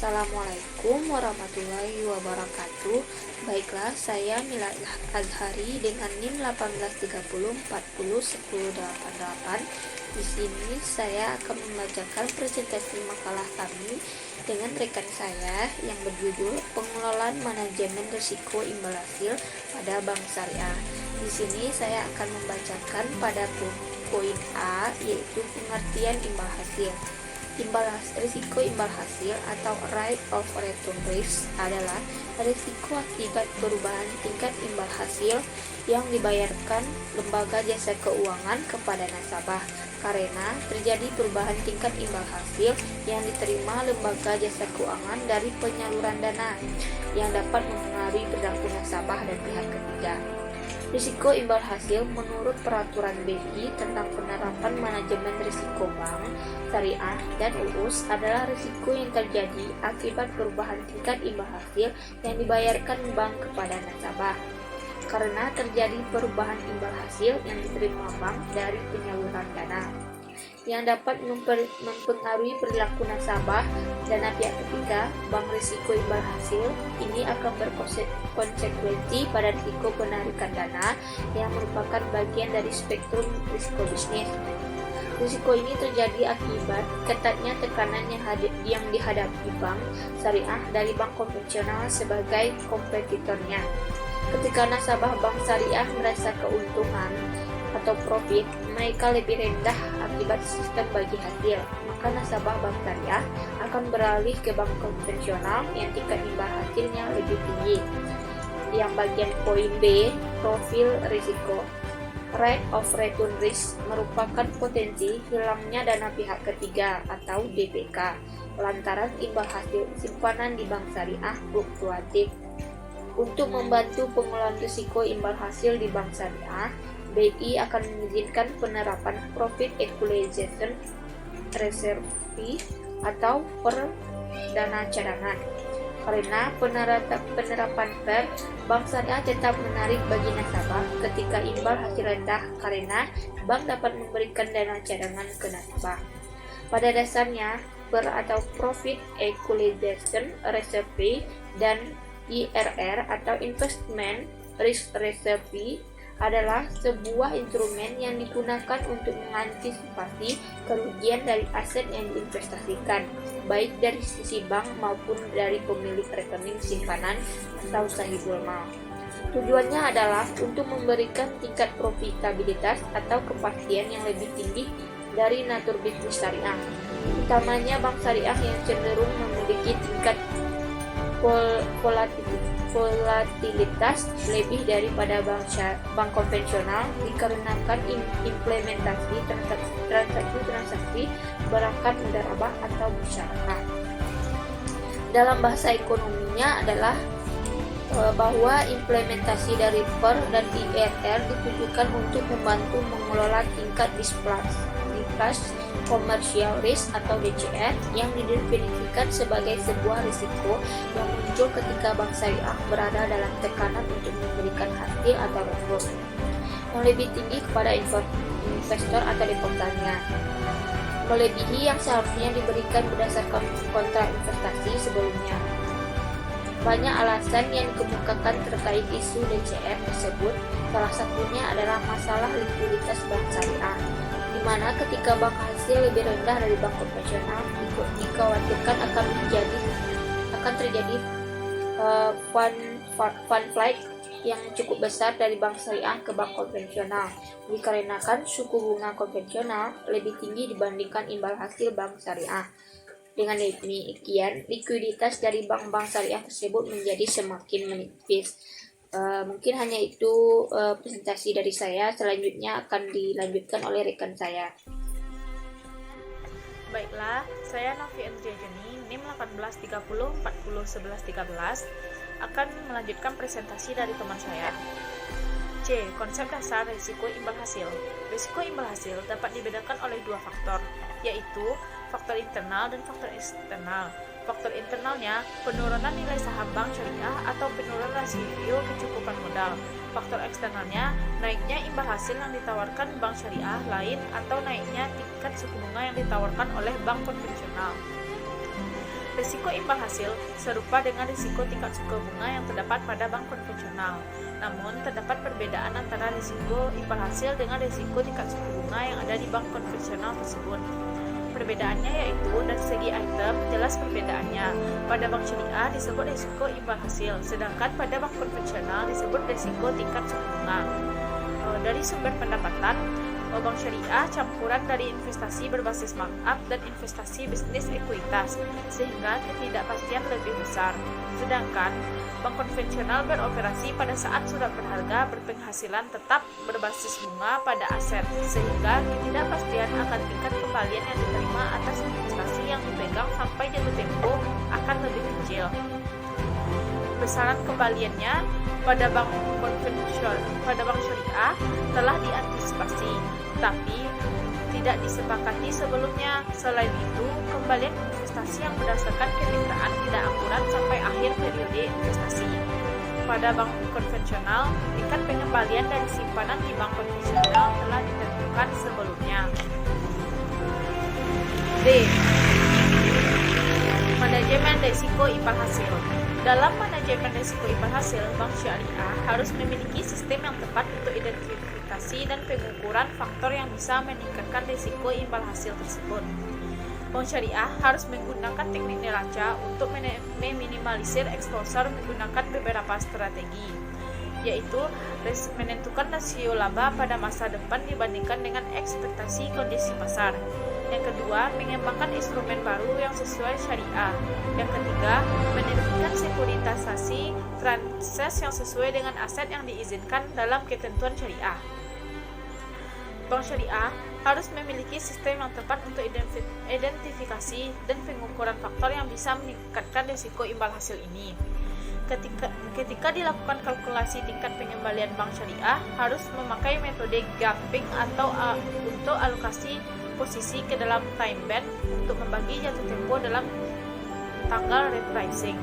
Assalamualaikum warahmatullahi wabarakatuh. Baiklah, saya Mila Azhari dengan NIM 1830401088. Di sini saya akan membacakan presentasi makalah kami dengan rekan saya yang berjudul Pengelolaan Manajemen Risiko Imbal Hasil pada Bank Syariah. Di sini saya akan membacakan pada poin A, yaitu pengertian imbal hasil. Risiko imbal hasil atau rate of return risk adalah risiko akibat perubahan tingkat imbal hasil yang dibayarkan lembaga jasa keuangan kepada nasabah karena terjadi perubahan tingkat imbal hasil yang diterima lembaga jasa keuangan dari penyaluran dana yang dapat mempengaruhi perilaku nasabah dan pihak ketiga. Risiko imbal hasil menurut Peraturan BI tentang penerapan manajemen risiko bank, syariah, dan UUS adalah risiko yang terjadi akibat perubahan tingkat imbal hasil yang dibayarkan bank kepada nasabah karena terjadi perubahan imbal hasil yang diterima bank dari penyaluran dana yang dapat mempengaruhi perilaku nasabah dan pihak ketiga. Bank risiko imbal hasil ini akan berkonsekuensi pada risiko penarikan dana yang merupakan bagian dari spektrum risiko bisnis. Risiko ini terjadi akibat ketatnya tekanan yang dihadapi bank syariah dari bank konvensional sebagai kompetitornya. Ketika nasabah bank syariah merasa keuntungan atau profit mereka lebih rendah akibat sistem bagi hasil, maka nasabah bank syariah akan beralih ke bank konvensional yang tingkat imbal hasilnya lebih tinggi. Yang bagian poin B, profil risiko. Rate of return risk merupakan potensi hilangnya dana pihak ketiga atau DPK lantaran imbal hasil simpanan di bank syariah fluktuatif. Untuk membantu pengelolaan risiko imbal hasil di bank syariah, BI akan mengizinkan penerapan Profit Equalization Reserve atau dana cadangan. Karena penerapan PER, bank syariah tetap menarik bagi nasabah ketika imbal hasil rendah karena bank dapat memberikan dana cadangan ke nasabah. Pada dasarnya, PER atau Profit Equalization Reserve dan IRR atau Investment Risk Reserve adalah sebuah instrumen yang digunakan untuk mengantisipasi kerugian dari aset yang diinvestasikan, baik dari sisi bank maupun dari pemilik rekening simpanan atau sahibul mal. Tujuannya adalah untuk memberikan tingkat profitabilitas atau kepastian yang lebih tinggi dari natur bisnis syariah, utamanya bank syariah yang cenderung memiliki tingkat volatilitas lebih daripada bank konvensional dikarenakan implementasi transaksi berangkat mudarabah atau musyarakah. Dalam bahasa ekonominya adalah bahwa implementasi dari PER dan IRR ditujukan untuk membantu mengelola tingkat displaced commercial risk atau DCR yang didefinisikan sebagai sebuah risiko yang muncul ketika bank syariah berada dalam tekanan untuk memberikan hasil atau return yang lebih tinggi kepada investor atau depositannya, melebihi yang seharusnya diberikan berdasarkan kontrak investasi sebelumnya. Banyak alasan yang dikemukakan terkait isu DCR tersebut, salah satunya adalah masalah likuiditas bank syariah, di mana ketika bank hasil lebih rendah dari bank konvensional, dikhawatirkan akan terjadi fund flight yang cukup besar dari bank syariah ke bank konvensional, dikarenakan suku bunga konvensional lebih tinggi dibandingkan imbal hasil bank syariah. Dengan demikian, likuiditas dari bank-bank syariah tersebut menjadi semakin menipis. Mungkin hanya itu presentasi dari saya. Selanjutnya akan dilanjutkan oleh rekan saya. Baiklah, saya Novi Andriajani, NIM 1830401113 akan melanjutkan presentasi dari teman saya. C. Konsep dasar risiko imbal hasil. Risiko imbal hasil dapat dibedakan oleh dua faktor, yaitu faktor internal dan faktor eksternal. Faktor internalnya penurunan nilai saham bank syariah atau penurunan rasio kecukupan modal. Faktor eksternalnya naiknya imbal hasil yang ditawarkan bank syariah lain atau naiknya tingkat suku bunga yang ditawarkan oleh bank konvensional. Risiko imbal hasil serupa dengan risiko tingkat suku bunga yang terdapat pada bank konvensional. Namun, terdapat perbedaan antara risiko imbal hasil dengan risiko tingkat suku bunga yang ada di bank konvensional tersebut. Perbedaannya yaitu dari segi item, jelas perbedaannya. Pada bank syariah disebut risiko imbal hasil, sedangkan pada bank konvensional disebut risiko tingkat suku bunga. Dari sumber pendapatan, bank syariah campuran dari investasi berbasis markup dan investasi bisnis ekuitas, sehingga ketidakpastian lebih besar. Sedangkan bank konvensional beroperasi pada saat surat berharga berpenghasilan tetap berbasis bunga pada aset, sehingga ketidakpastian akan tingkat kembalian yang diterima atas investasi yang dipegang sampai jatuh tempo akan lebih kecil. Besaran kembaliannya pada bank syariah telah diantisipasi, tapi tidak disepakati sebelumnya. Selain itu, kembalian investasi yang berdasarkan kemitraan tidak akurat sampai akhir periode investasi. Pada bank konvensional, tingkat pengembalian dari simpanan di bank konvensional telah ditentukan sebelumnya. D. Manajemen risiko imbal hasil. Dalam manajemen risiko imbal hasil, bank syariah harus memiliki sistem yang tepat untuk identifikasi dan pengukuran faktor yang bisa meningkatkan risiko imbal hasil tersebut. Bank syariah harus menggunakan teknik neraca untuk meminimalisir exposure menggunakan beberapa strategi, yaitu menentukan rasio laba pada masa depan dibandingkan dengan ekspektasi kondisi pasar. Yang kedua, mengembangkan instrumen baru yang sesuai syariah. Yang ketiga, menerbitkan sekuritisasi transes yang sesuai dengan aset yang diizinkan dalam ketentuan syariah. Bank syariah harus memiliki sistem yang tepat untuk identifikasi dan pengukuran faktor yang bisa meningkatkan risiko imbal hasil ini. Ketika dilakukan kalkulasi tingkat pengembalian bank syariah, harus memakai metode gapping atau untuk alokasi posisi ke dalam time band untuk membagi jatuh tempo dalam tanggal repricing.